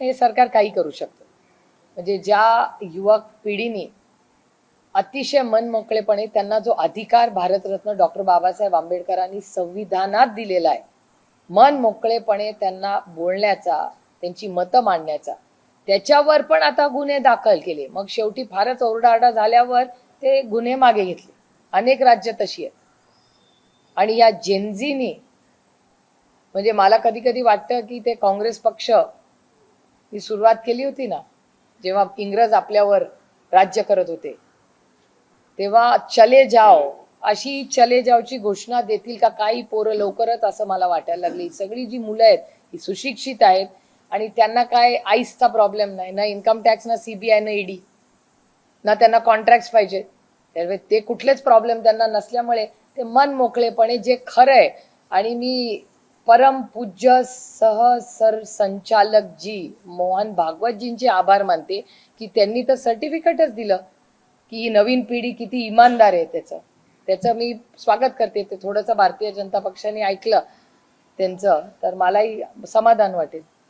हे सरकार काही करू शकतं. म्हणजे ज्या युवक पिढीने अतिशय मनमोकळेपणे त्यांना जो अधिकार भारतरत्न डॉक्टर बाबासाहेब आंबेडकरांनी संविधानात दिलेला आहे, मन मोकळेपणे त्यांना बोलण्याचा, त्यांची मतं मांडण्याचा, त्याच्यावर पण आता गुन्हे दाखल केले. मग शेवटी फारच ओरडाआरडा झाल्यावर ते गुन्हे मागे घेतले. अनेक राज्य तशी आहेत. आणि या जेनझीनी, म्हणजे मला कधी कधी वाटतं की ते काँग्रेस पक्ष ही सुरुवात केली होती ना, जेव्हा इंग्रज आपल्यावर राज्य करत होते, तेव्हा चले जाओ अशी चले जाओची घोषणा देतील का काही पोरं लवकरच, असं मला वाटायला लागली. सगळी जी मुलं आहेत ही सुशिक्षित आहेत आणि त्यांना काय आईसचा प्रॉब्लेम नाही, ना इन्कम टॅक्स, ना सीबीआय, ना ईडी, ना त्यांना कॉन्ट्रॅक्ट पाहिजे. त्यामुळे ते कुठलेच प्रॉब्लेम त्यांना नसल्यामुळे ते मन मोकळेपणे जे खरं आहे. आणि मी परमपूज्य सहसंचालक जी मोहन भागवतजींचे आभार मानते की त्यांनी तर सर्टिफिकेटच दिलं की ही नवीन पिढी किती इमानदार आहे. त्याचं मी स्वागत करते. ते थोडंसं भारतीय जनता पक्षाने ऐकलं त्यांचं तर मलाही समाधान वाटेल.